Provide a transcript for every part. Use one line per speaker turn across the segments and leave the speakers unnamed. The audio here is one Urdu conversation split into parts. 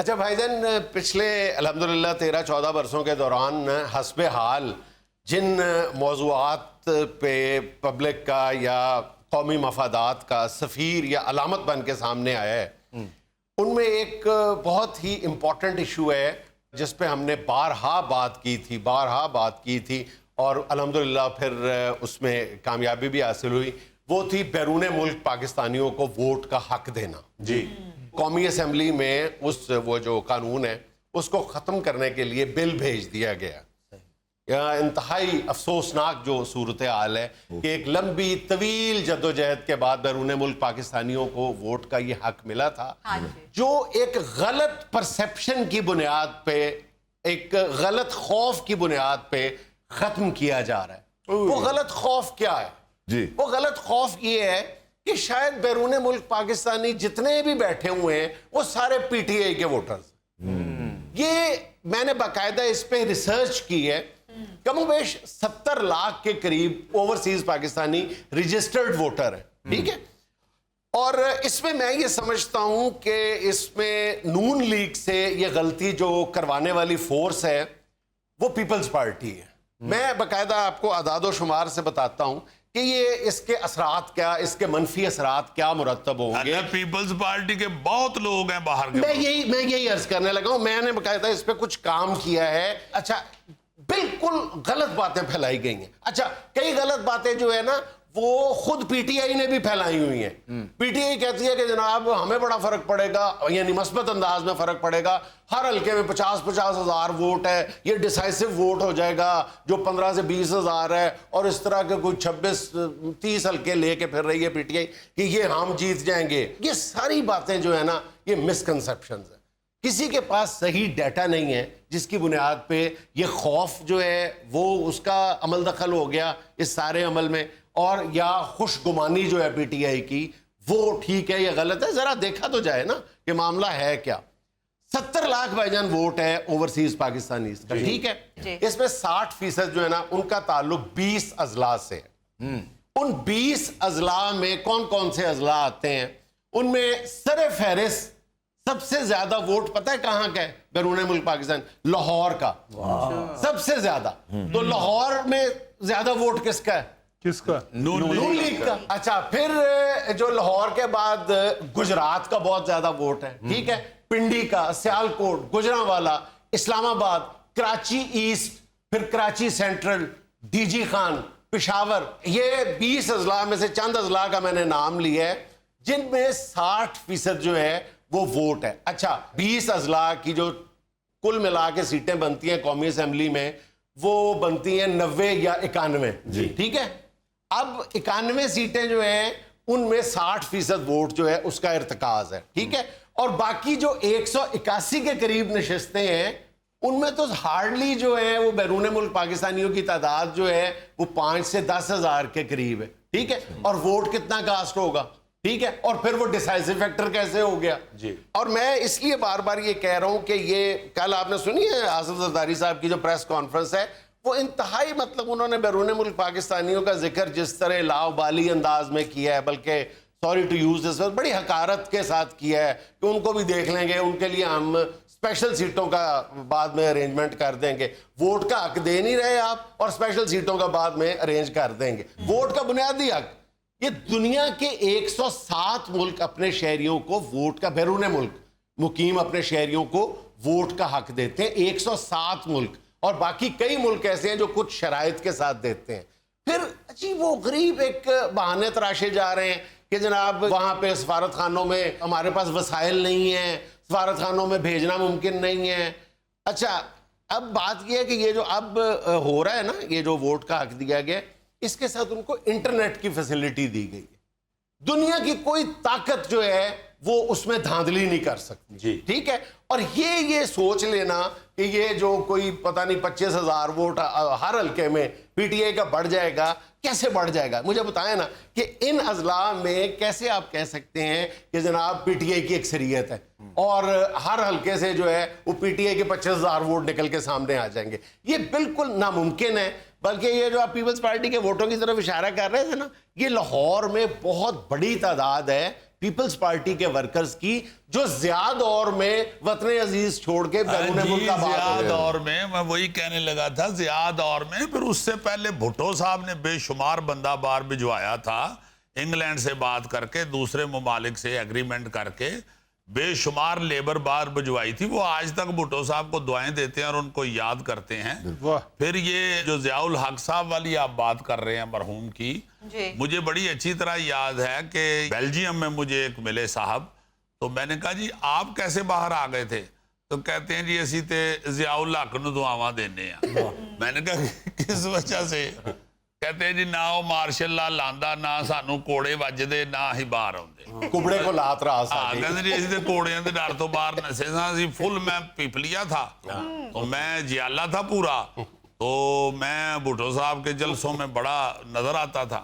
اچھا بھائی جان، پچھلے الحمدللہ 13-14 برسوں کے دوران حسب حال جن موضوعات پہ پبلک کا یا قومی مفادات کا سفیر یا علامت بن کے سامنے آیا ہے، ان میں ایک بہت ہی امپورٹنٹ ایشو ہے جس پہ ہم نے بارہا بات کی تھی اور الحمدللہ پھر اس میں کامیابی بھی حاصل ہوئی. وہ تھی بیرون ملک پاکستانیوں کو ووٹ کا حق دینا. جی، قومی اسمبلی میں وہ جو قانون ہے اس کو ختم کرنے کے لیے بل بھیج دیا گیا. انتہائی افسوسناک جو صورتحال ہے کہ ایک لمبی طویل جدوجہد کے بعد بیرون ملک پاکستانیوں کو ووٹ کا یہ حق ملا تھا، جو ایک غلط پرسیپشن کی بنیاد پہ، ایک غلط خوف کی بنیاد پہ ختم کیا جا رہا ہے. وہ غلط خوف کیا ہے؟ جی، وہ غلط خوف یہ ہے کہ شاید بیرون ملک پاکستانی جتنے بھی بیٹھے ہوئے ہیں وہ سارے پی ٹی آئی کے ووٹرز. یہ میں نے باقاعدہ اس پہ ریسرچ کی ہے. کم و بیش 70 لاکھ کے قریب اوورسیز پاکستانی رجسٹرڈ ووٹر ہیں. ٹھیک ہے، اور اس میں یہ سمجھتا ہوں کہ اس میں نون لیگ سے یہ غلطی جو کروانے والی فورس ہے وہ پیپلز پارٹی ہے. میں باقاعدہ آپ کو اعداد و شمار سے بتاتا ہوں کہ یہ اس کے اثرات کیا، اس کے منفی اثرات کیا مرتب ہوں گے.
پیپلز پارٹی کے بہت لوگ ہیں باہر کے.
میں یہی عرض کرنے لگا ہوں. میں نے باقاعدہ اس پہ کچھ کام کیا ہے. اچھا، بالکل غلط باتیں پھیلائی گئی ہیں. اچھا، کئی غلط باتیں جو ہے نا وہ خود پی ٹی آئی نے بھی پھیلائی ہوئی ہیں. پی ٹی آئی کہتی ہے کہ جناب ہمیں بڑا فرق پڑے گا، یعنی مثبت انداز میں فرق پڑے گا. ہر حلقے میں 50-50 ہزار ووٹ ہے، یہ ڈیسائسو ووٹ ہو جائے گا جو 15 سے 20 ہزار ہے، اور اس طرح کے کوئی 26-30 حلقے لے کے پھر رہی ہے پی ٹی آئی کہ یہ ہم جیت جائیں گے. یہ ساری باتیں جو ہے نا یہ مسکنسیپشنز ہیں. کسی کے پاس صحیح ڈیٹا نہیں ہے جس کی بنیاد پہ یہ خوف جو ہے وہ اس کا عمل دخل ہو گیا اس سارے عمل میں، اور یا خوش گمانی جو ہے پی ٹی آئی کی وہ ٹھیک ہے یا غلط ہے. ذرا دیکھا تو جائے نا کہ معاملہ ہے کیا. 70 لاکھ بھائی جان ووٹ ہے اوورسیز پاکستانیز کا. ٹھیک ہے، اس میں 60% جو ہے نا ان کا تعلق 20 اضلاع سے ہے. ان 20 اضلاع میں کون کون سے اضلاع آتے ہیں؟ ان میں سر فہرست سب سے زیادہ ووٹ پتہ ہے کہاں کا ہے بیرون ملک پاکستان؟ لاہور کا. سب سے زیادہ. تو لاہور میں زیادہ ووٹ کس کا ہے؟
کس کا؟
نون لیگ کا. اچھا، پھر جو لاہور کے بعد گجرات کا بہت زیادہ ووٹ ہے. ٹھیک ہے، پنڈی کا، سیالکوٹ، گجرانوالا، اسلام آباد، کراچی ایسٹ، پھر Karachi central, D G Khan, Peshawar. یہ 20 اضلاع میں سے چند اضلاع کا میں نے نام لیا ہے جن میں 60% جو ہے وہ ووٹ ہے. اچھا، 20 اضلاع کی جو کل ملا کے سیٹیں بنتی ہیں قومی اسمبلی میں وہ بنتی ہیں 90 یا 91. جی ٹھیک ہے. اب 91 سیٹیں جو ہیں ان میں 60% ووٹ جو ہے اس کا ارتکاز ہے. ٹھیک ہے، اور باقی جو 181 کے قریب نشستیں ہیں ان میں تو ہارڈلی جو ہے وہ بیرون ملک پاکستانیوں کی تعداد جو ہے وہ 5 سے 10 ہزار کے قریب ہے. ٹھیک ہے، اور ووٹ کتنا کاسٹ ہوگا؟ ٹھیک ہے، اور پھر وہ ڈیسائسو فیکٹر کیسے ہو گیا؟ جی. اور میں اس لیے بار بار یہ کہہ رہا ہوں کہ یہ کل آپ نے سنی ہے آصف زرداری صاحب کی جو پریس کانفرنس ہے، وہ انتہائی مطلب انہوں نے بیرون ملک پاکستانیوں کا ذکر جس طرح لاؤبالی انداز میں کیا ہے، بلکہ sorry to use this word, بڑی حقارت کے ساتھ کیا ہے کہ ان کو بھی دیکھ لیں گے، ان کے لیے ہم اسپیشل سیٹوں کا بعد میں ارینجمنٹ کر دیں گے. ووٹ کا حق دے نہیں رہے آپ اور اسپیشل سیٹوں کا بعد میں ارینج کر دیں گے. ووٹ کا بنیادی حق، یہ دنیا کے 107 ملک اپنے شہریوں کو ووٹ کا، بیرون ملک مقیم اپنے شہریوں کو ووٹ کا حق دیتے ہیں. 107 ملک، اور باقی کئی ملک ایسے ہیں جو کچھ شرائط کے ساتھ دیتے ہیں. پھر جی وہ غریب ایک بہانے تراشے جا رہے ہیں کہ جناب وہاں پہ سفارت خانوں میں ہمارے پاس وسائل نہیں ہیں، سفارت خانوں میں بھیجنا ممکن نہیں ہے. اچھا، اب بات یہ ہے کہ یہ جو اب ہو رہا ہے نا، یہ جو ووٹ کا حق دیا گیا اس کے ساتھ ان کو انٹرنیٹ کی فیسلٹی دی گئی ہے. دنیا کی کوئی طاقت جو ہے وہ اس میں دھاندلی نہیں کر سکتی. جی ٹھیک ہے، اور یہ سوچ لینا کہ یہ جو کوئی پتہ نہیں 25 ہزار ووٹ ہر حلقے میں پی ٹی آئی کا بڑھ جائے گا، کیسے بڑھ جائے گا؟ مجھے بتائیں نا کہ ان اضلاع میں کیسے آپ کہہ سکتے ہیں کہ جناب پی ٹی آئی کی اکثریت ہے اور ہر حلقے سے جو ہے وہ پی ٹی آئی کے 25 ہزار ووٹ نکل کے سامنے آ جائیں گے؟ یہ بالکل ناممکن ہے. بلکہ یہ جو آپ پیپلز پارٹی کے ووٹوں کی طرف اشارہ کر رہے تھے نا, یہ لاہور میں بہت بڑی تعداد ہے پیپلز پارٹی کے ورکرز کی جو ضیاء دور میں وطن عزیز چھوڑ کے بیرون ملک آباد
ضیاء
ہوئے.
دور میں میں وہی کہنے لگا تھا, ضیاء دور میں, پھر اس سے پہلے بھٹو صاحب نے بے شمار بندہ بار بھجوایا تھا انگلینڈ سے بات کر کے, دوسرے ممالک سے ایگریمنٹ کر کے بے شمار لیبر بار بھجوائی تھی. وہ آج تک بھٹو صاحب کو دعائیں دیتے ہیں اور ان کو یاد کرتے ہیں. پھر یہ جو ضیاء الحق صاحب والی آپ بات کر رہے ہیں مرحوم کی, مجھے بڑی اچھی طرح یاد ہے کہ بیلجیم میں مجھے ایک ملے صاحب, تو میں نے کہا جی آپ کیسے باہر آ گئے تھے؟ تو کہتے ہیں جی اسی تے ضیاء الحق نو دعاواں دینے ہیں. میں نے کہا کس وجہ سے؟ کہتے ہیں جی نہ وہ مارشل لا لاندا, نہ سانو کوڑے وجدے, نہ ہی باہر آندے,
کبڑے کو لات رہا
ہاں کہتے جی اسی تے کوڑیاں دے ڈر تو باہر نسے ساں سی. فل میں پیپلیا تھا تو میں جیالا تھا پورا, تو میں بھٹو صاحب کے جلسوں میں بڑا نظر آتا تھا.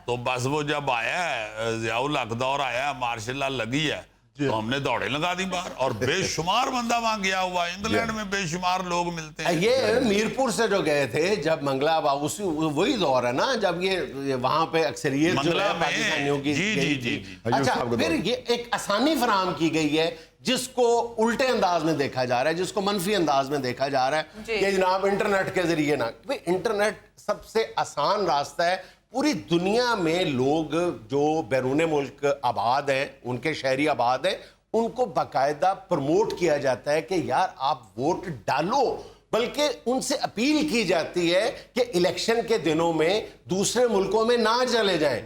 تو بس وہ جب آیا ہے ضیاء الحق دور آیا ہے, مارشل لا لگی ہے, تو ہم نے دوڑے لگا دی باہر, اور بے شمار بندہ وہاں گیا ہوا. انگلینڈ میں بے شمار لوگ ملتے ہیں.
یہ میرپور سے جو گئے تھے جب منگلا باؤسی, وہی دور ہے نا جب یہ وہاں پہ اکثریت جو ہے پاکستانیوں کی.
جی.
اچھا, پھر یہ ایک آسانی فراہم کی گئی ہے جس کو الٹے انداز میں دیکھا جا رہا ہے, جس کو منفی انداز میں دیکھا جا رہا ہے کہ جناب انٹرنیٹ کے ذریعے نا. انٹرنیٹ سب سے آسان راستہ ہے. پوری دنیا میں لوگ جو بیرون ملک آباد ہیں, ان کے شہری آباد ہیں, ان کو باقاعدہ پروموٹ کیا جاتا ہے کہ یار آپ ووٹ ڈالو, بلکہ ان سے اپیل کی جاتی ہے کہ الیکشن کے دنوں میں دوسرے ملکوں میں نہ چلے جائیں,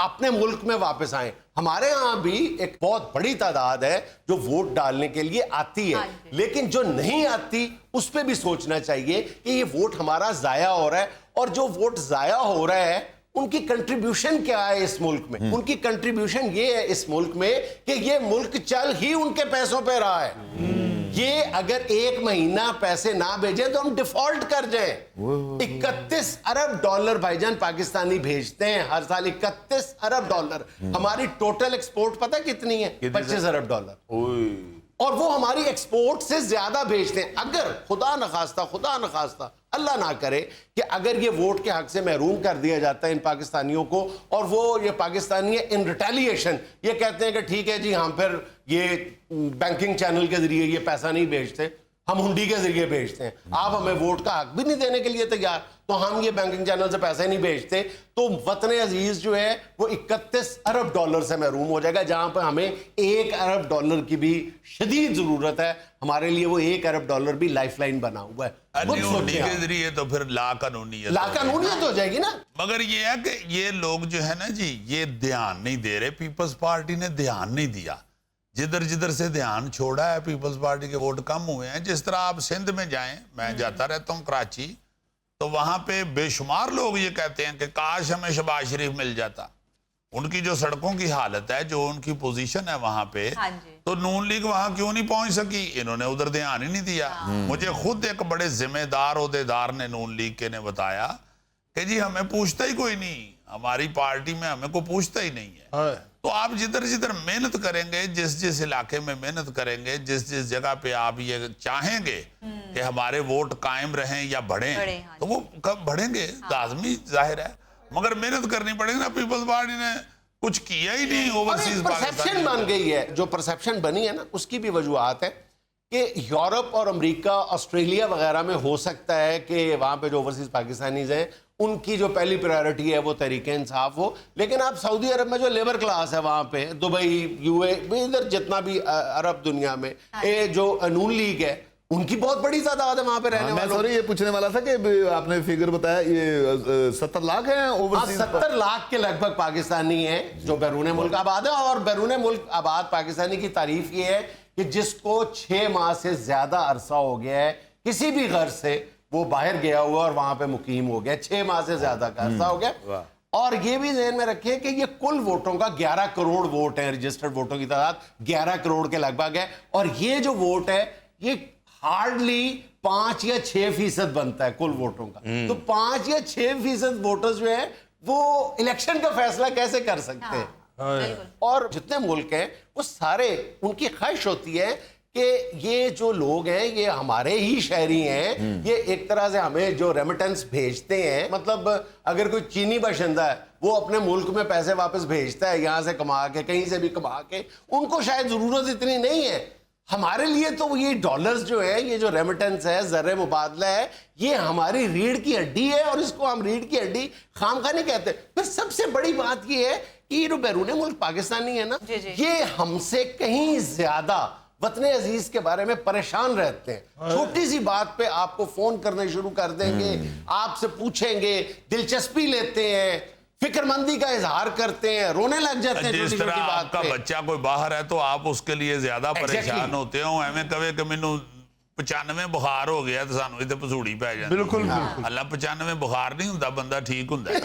اپنے ملک میں واپس آئیں. ہمارے ہاں بھی ایک بہت بڑی تعداد ہے جو ووٹ ڈالنے کے لیے آتی ہے, لیکن جو نہیں آتی اس پہ بھی سوچنا چاہیے کہ یہ ووٹ ہمارا ضائع ہو رہا ہے, اور جو ووٹ ضائع ہو رہا ہے ان کی کنٹریبیوشن کیا ہے اس ملک میں. ان کی کنٹریبیوشن یہ ہے اس ملک میں کہ یہ ملک چل ہی ان کے پیسوں پہ رہا ہے. یہ اگر ایک مہینہ پیسے نہ بھیجیں تو ہم ڈیفالٹ کر جائیں. 31 ارب ڈالر بھائی جان پاکستانی بھیجتے ہیں ہر سال, 31 ارب ڈالر. ہماری ٹوٹل ایکسپورٹ پتہ کتنی ہے؟ 25 ارب ڈالر. اور وہ ہماری ایکسپورٹ سے زیادہ بھیجتے ہیں. اگر خدا نخواستہ اللہ نہ کرے کہ اگر یہ ووٹ کے حق سے محروم کر دیا جاتا ہے ان پاکستانیوں کو, اور وہ یہ پاکستانی ان ریٹیلیشن یہ کہتے ہیں کہ ٹھیک ہے جی ہم پھر یہ بینکنگ چینل کے ذریعے یہ پیسہ نہیں بھیجتے, ہم ہنڈی کے ذریعے بھیجتے ہیں, آپ ہمیں ووٹ کا حق بھی نہیں دینے کے لیے تیار, تو ہم یہ بینکنگ چینل سے پیسے نہیں بھیجتے, تو وطن عزیز جو ہے وہ 31 ارب ڈالر سے محروم ہو جائے گا, جہاں پہ ہمیں 1 ارب ڈالر کی بھی شدید ضرورت ہے. ہمارے لیے وہ 1 ارب ڈالر بھی لائف لائن بنا ہوا ہے.
کے ذریعے تو پھر لا قانونیت
ہو جائے گی نا.
مگر یہ ہے کہ یہ لوگ جو ہے نا جی, یہ دھیان نہیں دے رہے. پیپلز پارٹی نے دھیان نہیں دیا, جدھر سے دھیان چھوڑا ہے پیپلز پارٹی کے ووٹ کم ہوئے ہیں. جس طرح آپ سندھ میں جائیں, میں جاتا رہتا ہوں کراچی, تو وہاں پہ بے شمار لوگ یہ کہتے ہیں کہ کاش ہمیں شہباز شریف مل جاتا. ان کی جو سڑکوں کی حالت ہے, جو ان کی پوزیشن ہے وہاں پہ, تو نون لیگ وہاں کیوں نہیں پہنچ سکی؟ انہوں نے ادھر دھیان ہی نہیں دیا. مجھے خود ایک بڑے ذمہ دار عہدیدار نے نون لیگ کے نے بتایا کہ جی ہمیں پوچھتا ہی کوئی نہیں, ہماری پارٹی میں ہمیں کو پوچھتا ہی نہیں ہے. تو آپ جدھر محنت کریں گے, جس علاقے میں محنت کریں گے, جس جگہ پہ آپ یہ چاہیں گے کہ ہمارے ووٹ قائم رہیں یا بڑھیں, تو وہ کب بڑھیں گے لازمی ظاہر ہے. مگر محنت کرنی پڑے گی نا. پیپلز پارٹی نے کچھ کیا ہی نہیں. اوورسیز
پرسیپشن بن گئی ہے, جو پرسیپشن بنی ہے نا, اس کی بھی وجوہات ہے کہ یورپ اور امریکہ, آسٹریلیا وغیرہ میں ہو سکتا ہے کہ وہاں پہ جو اوورسیز پاکستانیز ہیں ان کی جو پہلی پرائیورٹی ہے وہ تحریک انصاف ہو. لیکن آپ سعودی عرب میں جو لیبر کلاس ہے وہاں پہ, دبئی, یو اے, ادھر جتنا بھی عرب دنیا میں جو نون لیگ ہے, ان کی بہت بڑی تعداد ہے وہاں پہ رہنے والوں.
میں یہ پوچھنے والا تھا کہ آپ نے فگر بتایا یہ 70 لاکھ ہیں اوورسیز.
70 لاکھ کے لگ بھگ پاکستانی ہیں جو بیرون ملک آباد ہیں. اور بیرون ملک آباد پاکستانی کی تعریف یہ ہے کہ جس کو 6 ماہ سے زیادہ عرصہ ہو گیا ہے کسی بھی غرض سے, وہ باہر گیا ہوا اور وہاں پہ مقیم ہو گیا, 6 ماہ سے زیادہ کا عرصہ ہو گیا. اور یہ بھی ذہن میں رکھیں کہ یہ کل ووٹوں کا 11 کروڑ ووٹ ہیں, رجسٹرڈ ووٹوں کی تعداد 11 کروڑ کے لگ بھگ ہے. اور یہ جو ووٹ ہے یہ ہارڈلی 5 یا 6% بنتا ہے کل ووٹوں کا. تو 5 یا 6% ووٹرز جو ہیں وہ الیکشن کا فیصلہ کیسے کر سکتے ہیں؟ اور جتنے ملک ہیں وہ سارے, ان کی خواہش ہوتی ہے کہ یہ جو لوگ ہیں یہ ہمارے ہی شہری ہیں, یہ ایک طرح سے ہمیں جو ریمیٹنس بھیجتے ہیں, مطلب اگر کوئی چینی باشندہ ہے وہ اپنے ملک میں پیسے واپس بھیجتا ہے یہاں سے کما کے, کہیں سے بھی کما کے, ان کو شاید ضرورت اتنی نہیں ہے. ہمارے لیے تو یہ ڈالرز جو ہے, یہ جو ریمیٹنس ہے, زر مبادلہ ہے, یہ ہماری ریڑھ کی ہڈی ہے, اور اس کو ہم ریڑھ کی ہڈی خام خواہ نہیں کہتے. پھر سب سے بڑی بات یہ ہے کہ یہ جو بیرون ملک پاکستانی ہے نا, یہ ہم سے کہیں زیادہ وطن عزیز کے بارے میں پریشان رہتے ہیں. چھوٹی سی بات پہ آپ کو فون کرنے شروع کر دیں گے, آپ سے پوچھیں گے, دلچسپی لیتے ہیں, فکر مندی کا اظہار کرتے ہیں, رونے لگ جاتے ہیں
جس
چھوٹی
طرح
چھوٹی
آپ
بات
کا
پہ.
بچہ کوئی باہر ہے تو آپ اس کے لیے زیادہ پریشان ہوتے ہوں. ایویں کہے کہ مینوں 95 بخار ہو گیا تو سانو اتنے پسوڑی پی جاتی.
بالکل
اللہ 95 بخار نہیں ہوندا, بندہ ٹھیک ہوندا ہے.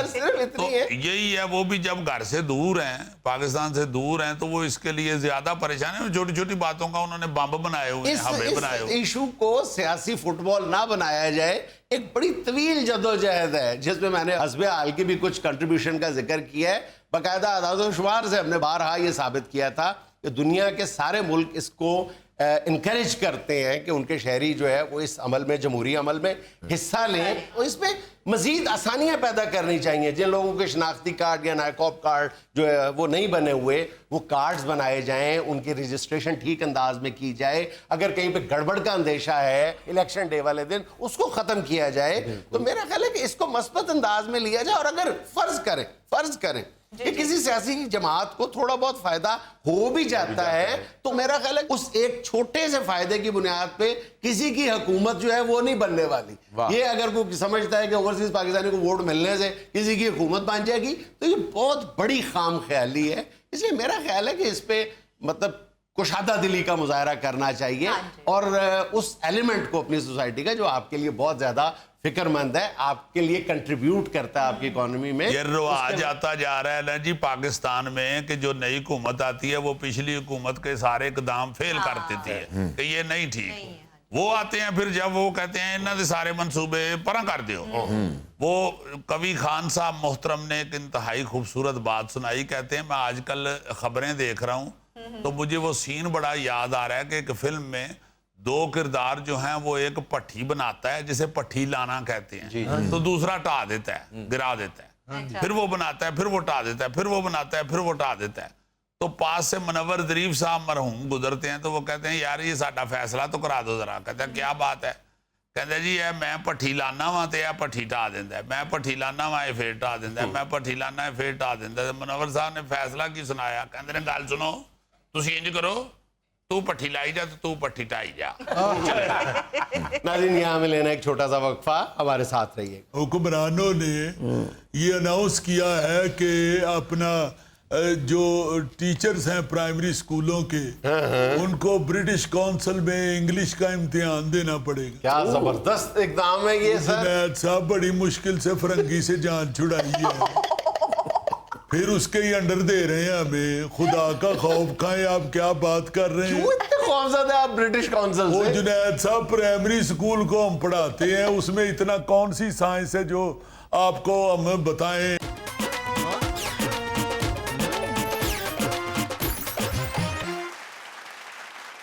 صرف
تو
اتنی ہے.
یہی ہے, وہ بھی جب گھر سے دور ہیں, پاکستان سے دور ہیں, تو وہ اس کے لیے زیادہ پریشان ہیں. چھوٹی چھوٹی باتوں کا انہوں نے بمب بنائے ہوئے ہیں, ہمیں بنائے ہوئے.
اس ایشو کو سیاسی فٹ بال نہ بنایا جائے. ایک بڑی طویل جدوجہد ہے جس میں میں نے حسب حال کی بھی کچھ کنٹریبیوشن کا ذکر کیا ہے. باقاعدہ اعداد و شمار سے ہم نے بارہا یہ ثابت کیا تھا کہ دنیا کے سارے ملک اس کو انکریج کرتے ہیں کہ ان کے شہری جو ہے وہ اس عمل میں, جمہوری عمل میں حصہ لیں. اور اس میں مزید آسانیاں پیدا کرنی چاہیے. جن لوگوں کے شناختی کارڈ یا نائکوب کارڈ جو ہے وہ نہیں بنے ہوئے, وہ کارڈز بنائے جائیں, ان کی رجسٹریشن ٹھیک انداز میں کی جائے. اگر کہیں پہ گڑبڑ کا اندیشہ ہے الیکشن ڈے والے دن, اس کو ختم کیا جائے. تو میرا خیال ہے کہ اس کو مثبت انداز میں لیا جائے. اور اگر فرض کریں کہ کسی سیاسی جماعت کو تھوڑا بہت فائدہ ہو بھی جاتا ہے, تو میرا خیال ہے اس ایک چھوٹے سے فائدے کی بنیاد پہ کسی کی حکومت جو ہے وہ نہیں بننے والی. یہ اگر کوئی سمجھتا ہے کہ اوورسیز پاکستانی کو ووٹ ملنے سے کسی کی حکومت بن جائے گی, تو یہ بہت بڑی خام خیالی ہے. اس لیے میرا خیال ہے کہ اس پہ مطلب کشادہ دلی کا مظاہرہ کرنا چاہیے, اور اس ایلیمنٹ کو اپنی سوسائٹی کا جو آپ کے لیے بہت زیادہ فکر مند ہے, آپ کے لیے کنٹریبیوٹ کرتا ہے آپ کی اکانومی میں.
یہ رواج آتا جا رہا ہے نا جی پاکستان میں کہ جو نئی حکومت آتی ہے وہ پچھلی حکومت کے سارے اقدام فیل کر دیتی ہے کہ یہ نہیں ٹھیک. وہ آتے ہیں پھر جب وہ کہتے ہیں انہوں نے سارے منصوبے پرا کر دیو. وہ کبھی خان صاحب محترم نے ایک انتہائی خوبصورت بات سنائی. کہتے ہیں میں آج کل خبریں دیکھ رہا ہوں تو مجھے وہ سین بڑا یاد آ رہا ہے کہ ایک فلم میں دو کردار جو ہیں وہ ایک پٹھی بناتا ہے جسے پٹھی لانا کہتے ہیں, تو دوسرا ٹا دیتا ہے, گرا دیتا ہے, پھر وہ بناتا ہے, پھر وہ ٹا دیتا ہے, پھر وہ بناتا ہے, پھر وہ ٹا دیتا ہے. تو پاس سے منور ظریف صاحب مرحوم گزرتے ہیں تو وہ کہتے ہیں یار یہ ساڈا فیصلہ تو کرا دو ذرا. کہتے ہیں کیا بات ہے؟ کہتے ہیں جی میں پٹھی لانا وا تے یہ پٹھی ٹا دیندا ہے, میں پٹھی لانا وا یہ پھر ٹا دیندا ہے, میں پٹھی لانا ہے پھر ٹا دیندا ہے. منور صاحب نے فیصلہ کی سنایا, کہتے ہیں گل سنو, تسی انج کرو, تو پٹھی لائی جا تو پٹھی ٹائی جا.
ناظرین یہاں میں لینا ایک چھوٹا سا وقفہ, ہمارے ساتھ رہیے.
حکمرانوں نے یہ اناؤنس کیا ہے کہ اپنا جو ٹیچرز ہیں پرائمری سکولوں کے ان کو برٹش کونسل میں انگلش کا امتحان دینا پڑے گا.
کیا زبردست اقدام ہے یہ سر.
جنید صاحب بڑی مشکل سے فرنگی سے جان چھڑائی ہے, پھر اس کے ہی انڈر دے رہے ہیں ہمیں. خدا کا خوف کھائیں, آپ کیا بات کر رہے ہیں؟
کیوں اتنے خوفزدہ آپ برٹش کونسل
وہ
سے؟
جنید صاحب پرائمری سکول کو ہم پڑھاتے ہیں, اس میں اتنا کون سی سائنس ہے جو آپ کو ہمیں بتائیں.